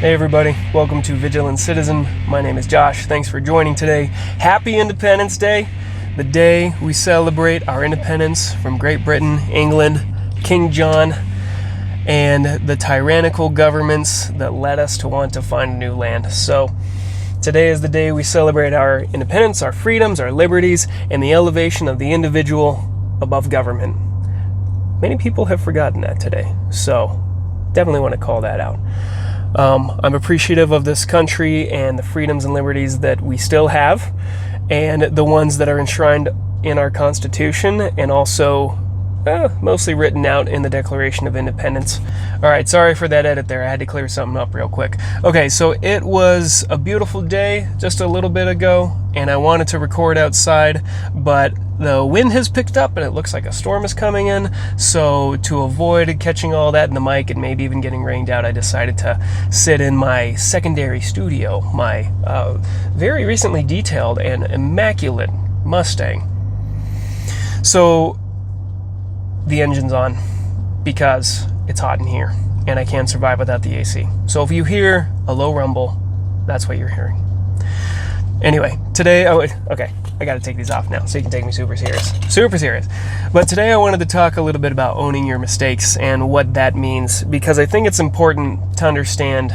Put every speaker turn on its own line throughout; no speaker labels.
Hey everybody, welcome to Vigilant Citizen. My name is Josh. Thanks for joining today. Happy Independence Day, the day we celebrate our independence from Great Britain, England, King John, and the tyrannical governments that led us to want to find a new land. So today is the day we celebrate our independence, our freedoms, our liberties, and the elevation of the individual above government. Many people have forgotten that today, so definitely want to call that out. I'm appreciative of this country and the freedoms and liberties that we still have, and the ones that are enshrined in our Constitution and also mostly written out in the Declaration of Independence. Alright, sorry for that edit there. I had to clear something up real quick. Okay, so it was a beautiful day just a little bit ago, and I wanted to record outside, but the wind has picked up and it looks like a storm is coming in, so to avoid catching all that in the mic and maybe even getting rained out, I decided to sit in my secondary studio, my very recently detailed and immaculate Mustang. So the engine's on because it's hot in here and I can't survive without the AC. So if you hear a low rumble, that's what you're hearing. Anyway, today, okay, I gotta take these off now so you can take me super serious. Super serious. But today I wanted to talk a little bit about owning your mistakes and what that means, because I think it's important to understand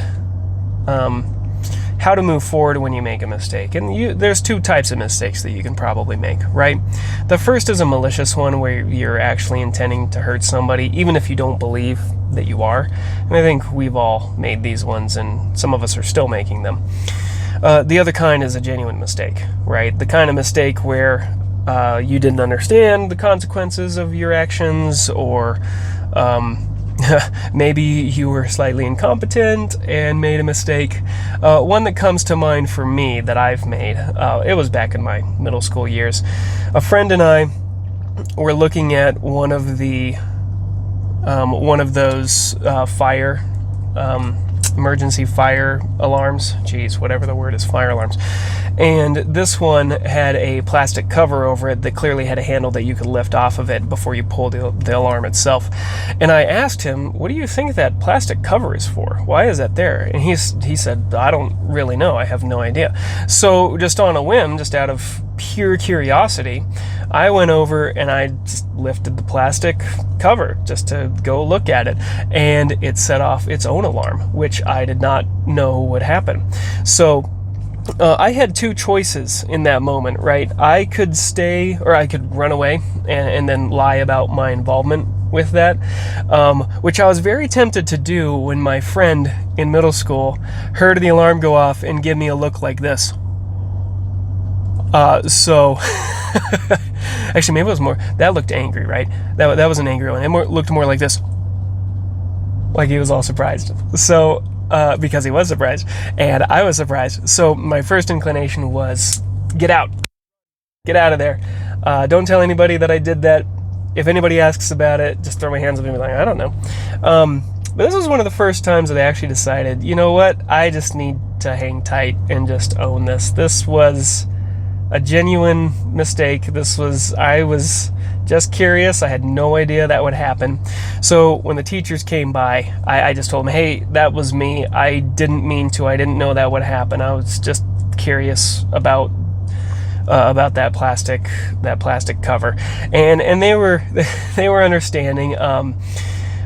how to move forward when you make a mistake. And there's two types of mistakes that you can probably make, right? The first is a malicious one where you're actually intending to hurt somebody, even if you don't believe that you are. And I think we've all made these ones, and some of us are still making them. The other kind is a genuine mistake, right? The kind of mistake where you didn't understand the consequences of your actions, or maybe you were slightly incompetent and made a mistake. One that comes to mind for me that I've made, it was back in my middle school years. A friend and I were looking at one of those emergency fire alarms. Geez, whatever the word is, fire alarms. And this one had a plastic cover over it that clearly had a handle that you could lift off of it before you pull the alarm itself. And I asked him, what do you think that plastic cover is for? Why is that there? And he said, I don't really know. I have no idea. So just on a whim, just out of pure curiosity, I went over and I just lifted the plastic cover just to go look at it, and it set off its own alarm, which I did not know would happen. So I had two choices in that moment, right? I could stay, or I could run away and then lie about my involvement with that, which I was very tempted to do when my friend in middle school heard the alarm go off and give me a look like this. Actually, maybe it was more, that looked angry, right? That was an angry one. It looked more like this, like he was all surprised. So, because he was surprised, and I was surprised. So my first inclination was, get out of there. Don't tell anybody that I did that. If anybody asks about it, just throw my hands up and be like, I don't know. But this was one of the first times that I actually decided, you know what? I just need to hang tight and just own this. This was a genuine mistake. I was just curious. I had no idea that would happen. So when the teachers came by, I just told them, hey, that was me. I didn't mean to. I didn't know that would happen. I was just curious about that plastic cover, and they were understanding.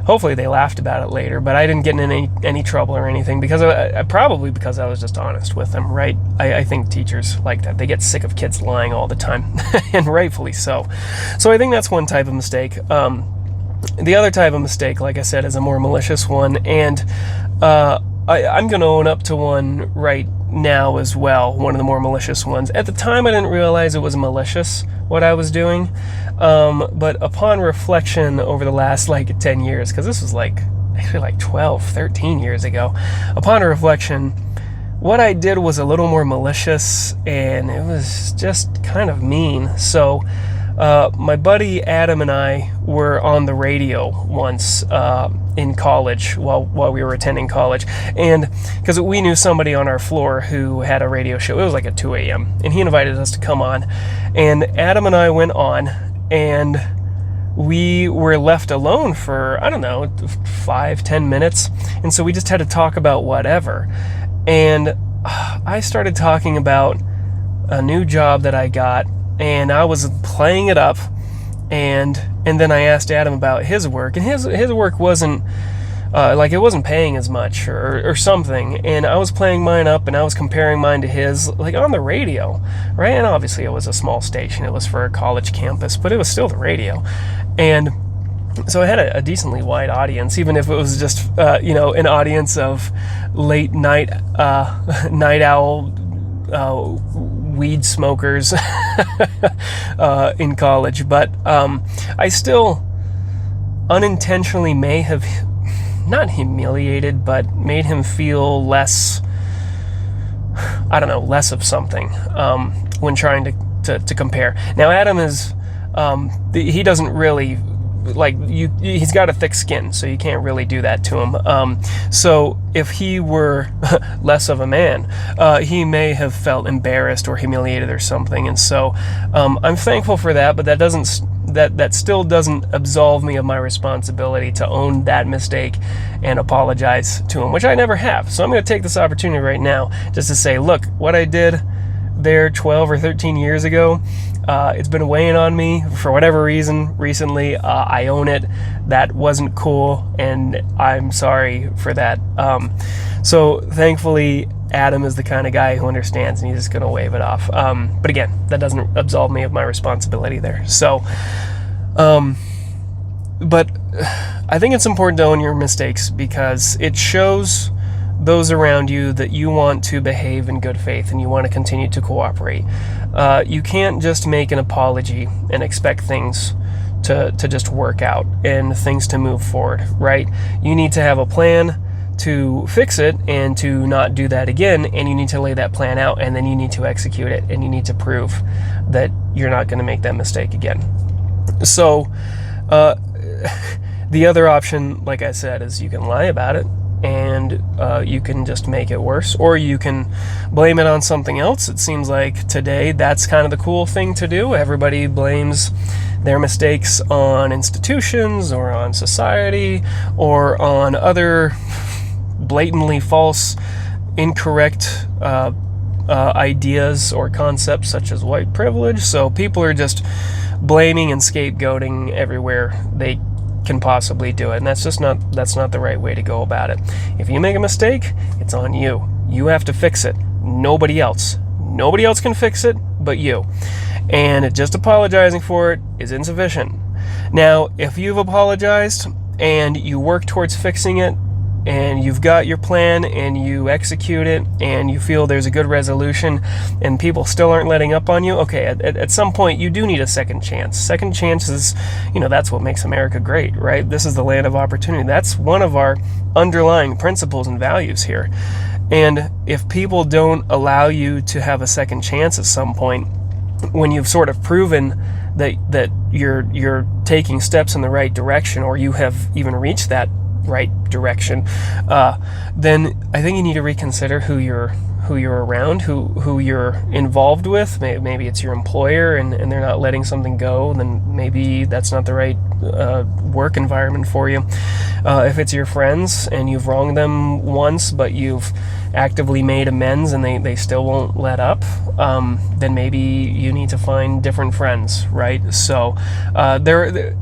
Hopefully they laughed about it later, but I didn't get in any trouble or anything, because probably because I was just honest with them, right? I think teachers like that. They get sick of kids lying all the time, and rightfully so. So I think that's one type of mistake. The other type of mistake, like I said, is a more malicious one, and I'm going to own up to one right now as well, one of the more malicious ones. At the time, I didn't realize it was malicious, what I was doing, but upon reflection over the last 10 years, because this was actually 12, 13 years ago, upon reflection, what I did was a little more malicious, and it was just kind of mean. So my buddy Adam and I were on the radio once in college while we were attending college, and because we knew somebody on our floor who had a radio show. It was at 2 a.m. and he invited us to come on, and Adam and I went on, and we were left alone for, I don't know, 5-10 minutes. And so we just had to talk about whatever. And I started talking about a new job that I got, and I was playing it up. And then I asked Adam about his work, and his work wasn't like it wasn't paying as much or something. And I was playing mine up, and I was comparing mine to his, like on the radio, right? And obviously it was a small station. It was for a college campus, but it was still the radio. And so I had a decently wide audience, even if it was just, an audience of late night, night owl, weed smokers in college. But I still unintentionally may have not humiliated, but made him feel less, less of something when trying to compare. Now, Adam is, he doesn't really, he's got a thick skin, so you can't really do that to him. So if he were less of a man, he may have felt embarrassed or humiliated or something. And so I'm thankful for that, but that still doesn't absolve me of my responsibility to own that mistake and apologize to him, which I never have. So I'm going to take this opportunity right now just to say, look, what I did there 12 or 13 years ago, it's been weighing on me for whatever reason recently. I own it. That wasn't cool, and I'm sorry for that. So thankfully, Adam is the kind of guy who understands, and he's just going to wave it off. But again, that doesn't absolve me of my responsibility there. So, but I think it's important to own your mistakes, because it shows those around you that you want to behave in good faith and you want to continue to cooperate. You can't just make an apology and expect things to just work out and things to move forward, right? You need to have a plan to fix it and to not do that again, and you need to lay that plan out, and then you need to execute it, and you need to prove that you're not going to make that mistake again. So the other option, like I said, is you can lie about it, and you can just make it worse, or you can blame it on something else. It seems like today that's kind of the cool thing to do. Everybody blames their mistakes on institutions or on society or on other blatantly false, incorrect ideas or concepts such as white privilege. So people are just blaming and scapegoating everywhere they can possibly do it, and that's not the right way to go about it. If you make a mistake, it's on you. You have to fix it. Nobody else can fix it but you. And just apologizing for it is insufficient. Now, if you've apologized and you work towards fixing it, and you've got your plan and you execute it and you feel there's a good resolution and people still aren't letting up on you, okay, at some point you do need a second chance. Second chances, that's what makes America great, right? This is the land of opportunity. That's one of our underlying principles and values here. And if people don't allow you to have a second chance at some point, when you've sort of proven that you're taking steps in the right direction, or you have even reached that right direction, then I think you need to reconsider who you're around, who you're involved with. Maybe it's your employer and they're not letting something go, then maybe that's not the right work environment for you. If it's your friends and you've wronged them once, but you've actively made amends and they still won't let up, then maybe you need to find different friends, right? So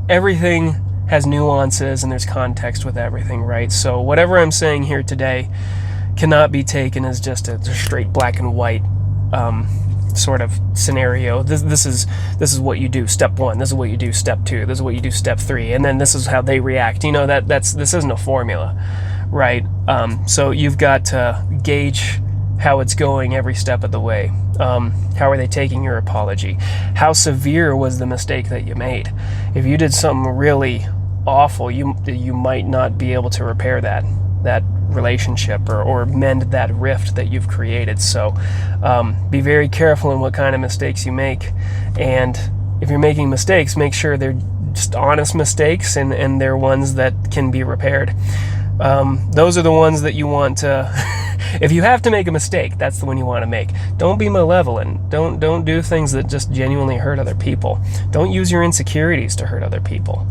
everything has nuances and there's context with everything, right? So whatever I'm saying here today cannot be taken as just a straight black and white sort of scenario. This is what you do step 1, this is what you do step 2, this is what you do step 3, and then this is how they react. This isn't a formula, right? So you've got to gauge how it's going every step of the way. How are they taking your apology? How severe was the mistake that you made? If you did something really awful, you might not be able to repair that relationship or mend that rift that you've created. So be very careful in what kind of mistakes you make, and if you're making mistakes, make sure they're just honest mistakes and they're ones that can be repaired. Those are the ones that you want to If you have to make a mistake, that's the one you want to make. Don't be malevolent. Don't do things that just genuinely hurt other people. Don't use your insecurities to hurt other people.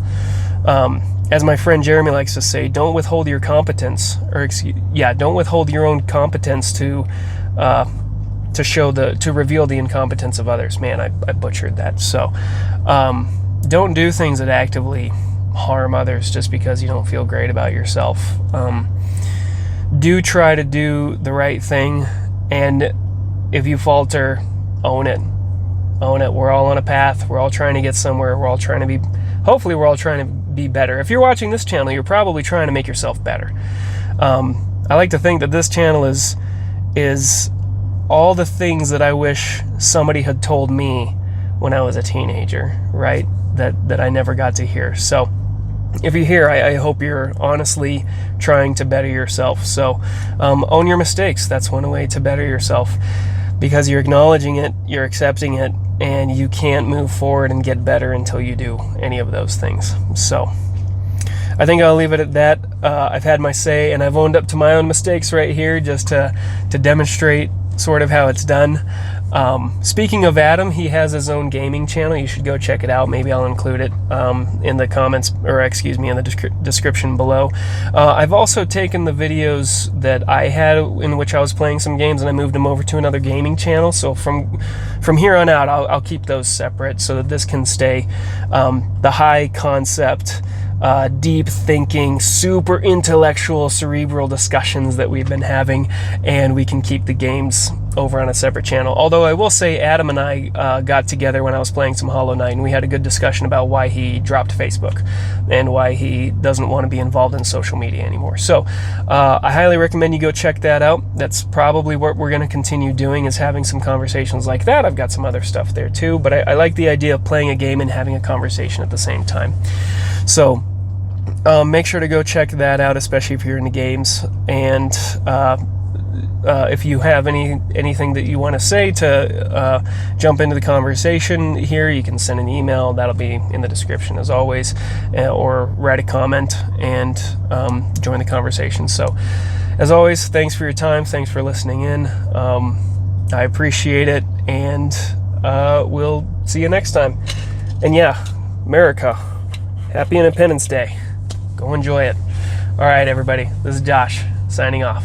As my friend Jeremy likes to say, don't withhold your competence, don't withhold your own competence to reveal the incompetence of others. Man, I butchered that. So, don't do things that actively harm others just because you don't feel great about yourself. Do try to do the right thing, and if you falter, own it. Own it. We're all on a path. We're all trying to get somewhere. Hopefully we're all trying to be better. If you're watching this channel, you're probably trying to make yourself better. I like to think that this channel is all the things that I wish somebody had told me when I was a teenager, right? That I never got to hear. So if you're here, I hope you're honestly trying to better yourself. So own your mistakes. That's one way to better yourself, because you're acknowledging it, you're accepting it, and you can't move forward and get better until you do any of those things. So I think I'll leave it at that. I've had my say, and I've owned up to my own mistakes right here just to demonstrate sort of how it's done. Speaking of Adam, he has his own gaming channel. You should go check it out. Maybe I'll include it in the comments, or excuse me, in the description below. I've also taken the videos that I had in which I was playing some games, and I moved them over to another gaming channel. So from here on out, I'll keep those separate so that this can stay the high concept, deep thinking, super intellectual, cerebral discussions that we've been having, and we can keep the games over on a separate channel. Although I will say Adam and I got together when I was playing some Hollow Knight, and we had a good discussion about why he dropped Facebook and why he doesn't want to be involved in social media anymore. So I highly recommend you go check that out. That's probably what we're going to continue doing, is having some conversations like that. I've got some other stuff there too, but I like the idea of playing a game and having a conversation at the same time. So make sure to go check that out, especially if you're into games. And if you have anything that you want to say to jump into the conversation here, you can send an email. That'll be in the description as always, or write a comment and join the conversation. So as always, thanks for your time. Thanks for listening in. I appreciate it, and we'll see you next time. And yeah, America, happy Independence Day. Go enjoy it. All right, everybody. This is Josh signing off.